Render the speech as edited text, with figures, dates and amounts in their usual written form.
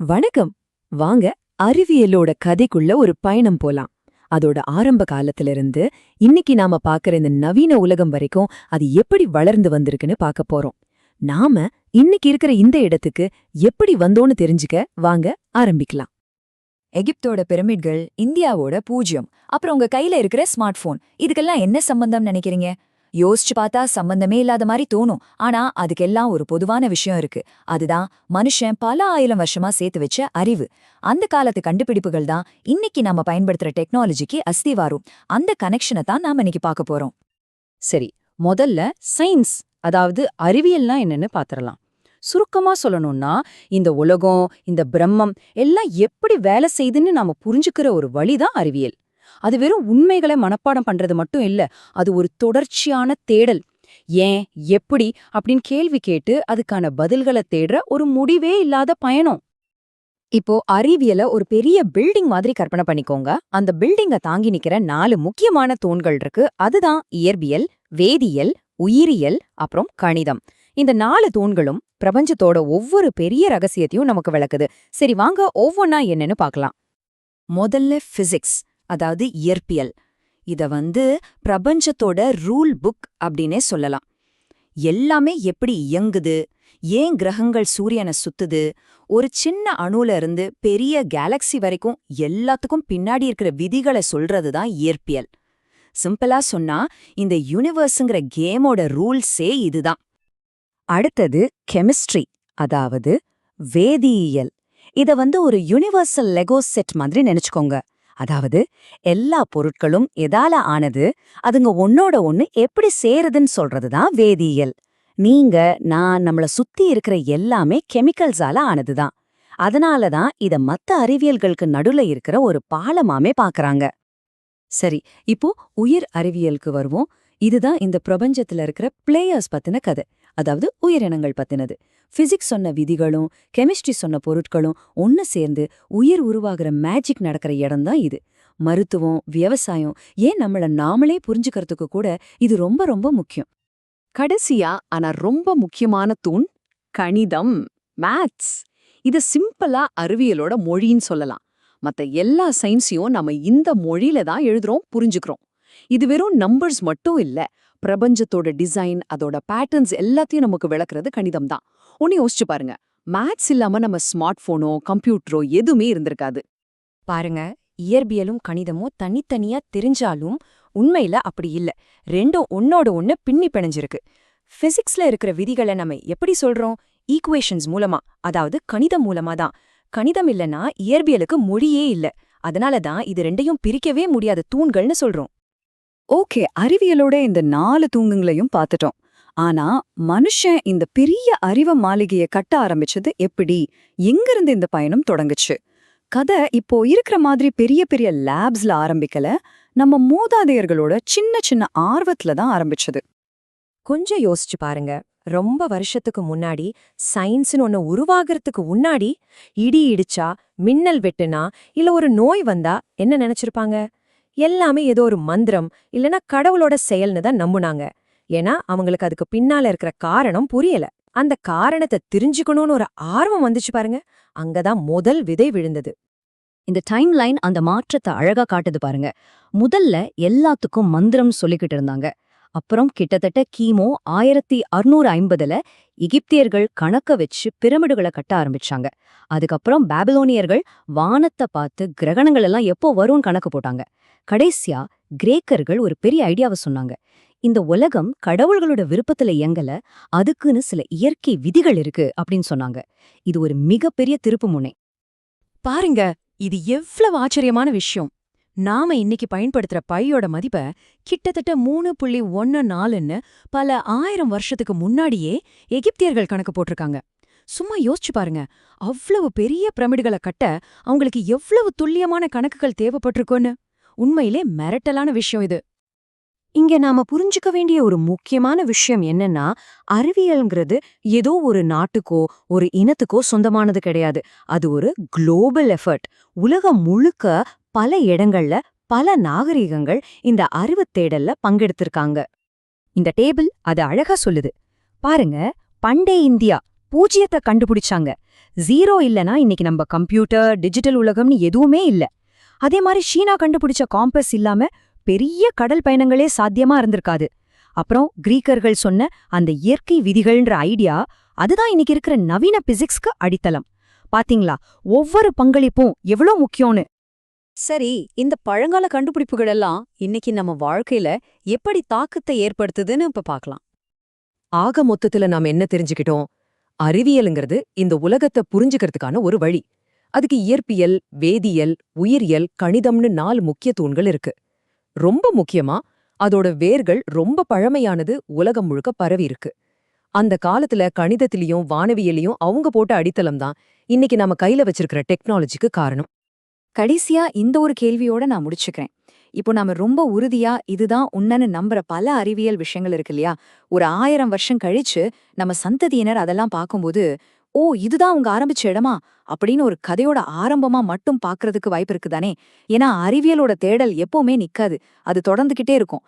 வணக்கம். வாங்க அறிவியலோட கதைக்குள்ள ஒரு பயணம் போலாம். அதோட ஆரம்ப காலத்திலிருந்து இன்னைக்கு நாம பாக்குற இந்த நவீன உலகம் வரைக்கும் அது எப்படி வளர்ந்து வந்திருக்குன்னு பார்க்க போறோம். நாம இன்னைக்கு இருக்கிற இந்த இடத்துக்கு எப்படி வந்தோன்னு தெரிஞ்சுக்க வாங்க ஆரம்பிக்கலாம். எகிப்தோட பிரமிட்கள், இந்தியாவோட பூஜ்யம், அப்புறம் உங்க கையில இருக்கிற ஸ்மார்ட் போன், இதுக்கெல்லாம் என்ன சம்பந்தம் நினைக்கிறீங்க? யோசிச்சு பார்த்தா சம்பந்தமே இல்லாத மாதிரி தோணும். ஆனா அதுக்கெல்லாம் ஒரு பொதுவான விஷயம் இருக்கு. அதுதான் மனுஷன் பல ஆயிரம் வருஷமா சேர்த்து வச்ச அறிவு. அந்த காலத்து கண்டுபிடிப்புகள் தான் இன்னைக்கு நாம பயன்படுத்துற டெக்னாலஜிக்கு அஸ்திவாரம். அந்த கனெக்ஷனை தான் நாம இன்னைக்கு பார்க்க போறோம். சரி, முதல்ல சயின்ஸ், அதாவது அறிவியல்னா என்னன்னு பாத்திரலாம். சுருக்கமா சொல்லணும்னா, இந்த உலகம், இந்த பிரம்மம் எல்லாம் எப்படி வேலை செய்யுதுன்னு நாம புரிஞ்சுக்கிற ஒரு வழிதான் அறிவியல். அது வெறும் உண்மைகளை மனப்பாடம் பண்றது மட்டும் இல்ல, அது ஒரு தொடர்ச்சியான தேடல். ஏன், எப்படி அப்படின்னு கேள்வி கேட்டு அதுக்கான பதில்களை தேடுற ஒரு முடிவே இல்லாத பயணம். இப்போ அறிவியல ஒரு பெரிய பில்டிங் மாதிரி கற்பனை பண்ணிக்கோங்க. அந்த பில்டிங்க தாங்கி நிக்கிற 4 முக்கியமான தூண்கள் இருக்கு. அதுதான் இயற்பியல், வேதியியல், உயிரியல், அப்புறம் கணிதம். இந்த 4 தூண்களும் பிரபஞ்சத்தோட ஒவ்வொரு பெரிய ரகசியத்தையும் நமக்கு விளக்குது. சரி, வாங்க ஒவ்வொன்னா என்னன்னு பார்க்கலாம். முதல்ல பிசிக்ஸ், அதாவது இயற்பியல். இத பிரபஞ்சத்தோட ரூல் புக் அப்படின்னே சொல்லலாம். எல்லாமே எப்படி இயங்குது, ஏன் கிரகங்கள் சூரியனை சுத்துது, ஒரு சின்ன அணுல இருந்து பெரிய கேலக்சி வரைக்கும் எல்லாத்துக்கும் பின்னாடி இருக்கிற விதிகளை சொல்றதுதான் இயற்பியல். சிம்பிளா சொன்னா, இந்த யூனிவர்ஸுங்கிற கேமோட ரூல்ஸே இதுதான். அடுத்தது கெமிஸ்ட்ரி, அதாவது வேதியியல். இத ஒரு யுனிவர்சல் லெகோ செட் மாதிரி நினைச்சுக்கோங்க. அதாவது எல்லா பொருட்களும் எதால ஆனது, அதுங்க ஒன்னோட ஒன்னு எப்படி சேருதுன்னு சொல்றதுதான் வேதியியல். நீங்க, நான், நம்மள சுத்தி இருக்கிற எல்லாமே கெமிக்கல்ஸால ஆனதுதான். அதனாலதான் இத மத்த அறிவியல்களுக்கு நடுல இருக்கிற ஒரு பாலமாமே பாக்குறாங்க. சரி, இப்போ உயிர் அறிவியலுக்கு வருவோம். இதுதான் இந்த பிரபஞ்சத்துல இருக்கிற பிளேயர்ஸ் பத்தின கதை, அதாவது உயிரினங்கள் பத்தினது. பிசிக்ஸ் சொன்ன விதிகளும் கெமிஸ்ட்ரி சொன்ன பொருட்களும் ஒன்னு சேர்ந்து உயிர் உருவாகிற மேஜிக் நடக்கிற இடம்தான் இது. மருத்துவம், விவசாயம், ஏன் நம்மள நாமளே புரிஞ்சுக்கிறதுக்கு கூட இது ரொம்ப ரொம்ப முக்கியம். கடைசியா ஆனா ரொம்ப முக்கியமான தூண் கணிதம், மேத்ஸ். இது சிம்பிளா அறிவியலோட மொழின்னு சொல்லலாம். மத்த எல்லா சயின்ஸையும் நம்ம இந்த மொழியில தான் எழுதுறோம், புரிஞ்சுக்கிறோம். இது வெறும் நம்பர்ஸ் மட்டும் இல்ல, பிரபஞ்சத்தோட டிசைன், அதோட பேட்டர்ன்ஸ் எல்லாத்தையும் நமக்கு விளக்குறது கணிதம் தான். ஒன்னு யோசிச்சு பாருங்க, மேத்ஸ் இல்லாம நம்ம ஸ்மார்ட் போனோ கம்ப்யூட்டரோ எதுவுமே இருந்திருக்காது. பாருங்க, இயற்பியலும் கணிதமும் தனித்தனியா தெரிஞ்சாலும் உண்மையில அப்படி இல்ல. ரெண்டும் ஒன்னோட ஒன்னு பின்னி பிணைஞ்சிருக்கு. பிசிக்ஸ்ல இருக்கிற விதிகளை நம்ம எப்படி சொல்றோம்? ஈக்குவேஷன்ஸ் மூலமா, அதாவது கணிதம் மூலமா தான். கணிதம் இல்லனா இயற்பியலுக்கு மொழியே இல்ல. அதனாலதான் இது ரெண்டையும் பிரிக்கவே முடியாத தூண்கள்னு சொல்றோம். ஓகே, அறிவியலோட இந்த 4 தூங்குங்களையும் பார்த்துட்டோம். ஆனா மனுஷன் இந்த பெரிய அறிவ மாளிகையை கட்ட ஆரம்பிச்சது எப்படி? எங்கிருந்து இந்த பயணம் தொடங்குச்சு? கதை இப்போ இருக்கிற மாதிரி பெரிய பெரிய லேப்ஸ்ல ஆரம்பிக்கல, நம்ம மூதாதையர்களோட சின்ன சின்ன ஆர்வத்துல தான் ஆரம்பிச்சது. கொஞ்சம் யோசிச்சு பாருங்க. ரொம்ப வருஷத்துக்கு முன்னாடி, சயின்ஸ்னு ஒன்னு உருவாகிறதுக்கு முன்னாடி, இடி இடிச்சா, மின்னல் வெட்டுனா, இல்ல ஒரு நோய் வந்தா என்ன நினைச்சிருப்பாங்க? எல்லாமே ஏதோ ஒரு மந்திரம் இல்லனா கடவுளோட செயல்னு தான் நம்புனாங்க. ஏன்னா அவங்களுக்கு அதுக்கு பின்னால இருக்கிற காரணம் புரியல. அந்த காரணத்தை தெரிஞ்சுக்கணும்னு ஒரு ஆர்வம் வந்துச்சு பாருங்க, அங்கதான் முதல் விதை விழுந்தது. இந்த டைம் லைன் அந்த மாற்றத்தை அழகா காட்டுது பாருங்க. முதல்ல எல்லாத்துக்கும் மந்திரம் சொல்லிக்கிட்டு இருந்தாங்க. அப்புறம் கிட்டத்தட்ட கிமு 1650ல எகிப்தியர்கள் கணக்க வச்சு பிரமிடுகளை கட்ட ஆரம்பிச்சாங்க. அதுக்கப்புறம் பாபிலோனியர்கள் வானத்தை பார்த்து கிரகணங்கள் எல்லாம் எப்போ வரும்னு கணக்கு போட்டாங்க. கடைசியா கிரேக்கர்கள் ஒரு பெரிய ஐடியாவை சொன்னாங்க. இந்த உலகம் கடவுள்களோட விருப்பத்துல இயங்கல, அதுக்குன்னு சில இயற்கை விதிகள் இருக்கு அப்படின்னு சொன்னாங்க. இது ஒரு மிகப்பெரிய திருப்புமுனை. பாருங்க, இது எவ்வளவு ஆச்சரியமான விஷயம். நாம இன்னைக்கு பயன்படுத்துற பையோட மதிப்ப கிட்டத்தட்ட 3.14ன்னு பல 1000 வருஷத்துக்கு முன்னாடியே எகிப்தியர்கள் கணக்கு போட்டிருக்காங்க. சும்மா யோசிச்சு பாருங்க, அவ்வளவு பெரிய பிரமிடுகளை கட்ட அவங்களுக்கு எவ்வளவு துல்லியமான கணக்குகள் தேவைப்பட்டிருக்கோன்னு. உண்மையிலே மிரட்டலான விஷயம் இது. இங்க நாம புரிஞ்சுக்க வேண்டிய ஒரு முக்கியமான விஷயம் என்னன்னா, அறிவியல்ங்கிறது ஏதோ ஒரு நாட்டுக்கோ ஒரு இனத்துக்கோ சொந்தமானது கிடையாது. அது ஒரு குளோபல் எஃபர்ட். உலகம் முழுக்க பல இடங்கள்ல பல நாகரிகங்கள் இந்த அறிவுத் தேடல்ல பங்கெடுத்திருக்காங்க. இந்த டேபிள் அது அழகா சொல்லுது. பாருங்க, பண்டைய இந்தியா பூஜ்ஜியத்தை கண்டுபிடிச்சாங்க. 0 இல்லனா இன்னைக்கு நம்ம கம்ப்யூட்டர், டிஜிட்டல் உலகம்னு எதுவுமே இல்ல. அதே மாதிரி சீனா கண்டுபிடிச்ச காம்பஸ் இல்லாம பெரிய கடல் பயணங்களே சாத்தியமா இருந்திருக்காது. அப்புறம் கிரீக்கர்கள் சொன்ன அந்த இயற்கை விதிகள்ன்ற ஐடியா, அதுதான் இன்னைக்கு இருக்கிற நவீன பிசிக்ஸ்க்கு அடித்தளம். பாத்தீங்களா, ஒவ்வொரு பங்களிப்பும் எவ்வளவு முக்கியம்னு. சரி, இந்த பழங்கால கண்டுபிடிப்புகள் எல்லாம் இன்னைக்கு நம்ம வாழ்க்கையில எப்படி தாக்கத்தை ஏற்படுத்துதுன்னு இப்ப பார்க்கலாம். ஆக மொத்தத்துல நாம என்ன தெரிஞ்சுக்கிட்டோம்? அறிவியலுங்கிறது இந்த உலகத்தை புரிஞ்சுக்கிறதுக்கான ஒரு வழி. அதுக்கு இயற்பியல், வேதியியல், உயிரியல், கணிதம்னு 4 முக்கிய தூண்கள் இருக்கு. ரொம்ப முக்கியமா அதோட வேர்கள் ரொம்ப பழமையானது, உலகம் முழுக்க பரவி இருக்கு. அந்த காலத்துல கணிதத்திலயும் வானவியலையும் அவங்க போட்ட அடித்தளம் தான் இன்னைக்கு நம்ம கையில வச்சிருக்கிற டெக்னாலஜிக்கு காரணம். கடைசியா இந்த ஒரு கேள்வியோட நான் முடிச்சுக்கிறேன். இப்போ நாம ரொம்ப உறுதியா இதுதான் உண்மைன்னு நம்புற பல அறிவியல் விஷயங்கள் இருக்கு இல்லையா? ஒரு 1000 வருஷம் கழிச்சு நம்ம சந்ததியினர் அதெல்லாம் பார்க்கும்போது, ஓ இதுதான் அவங்க ஆரம்பிச்ச இடமா அப்படின்னு ஒரு கதையோட ஆரம்பமா மட்டும் பார்க்கறதுக்கு வாய்ப்பு இருக்குதானே? ஏன்னா அறிவியலோட தேடல் எப்பவுமே நிக்காது, அது தொடர்ந்துகிட்டே இருக்கும்.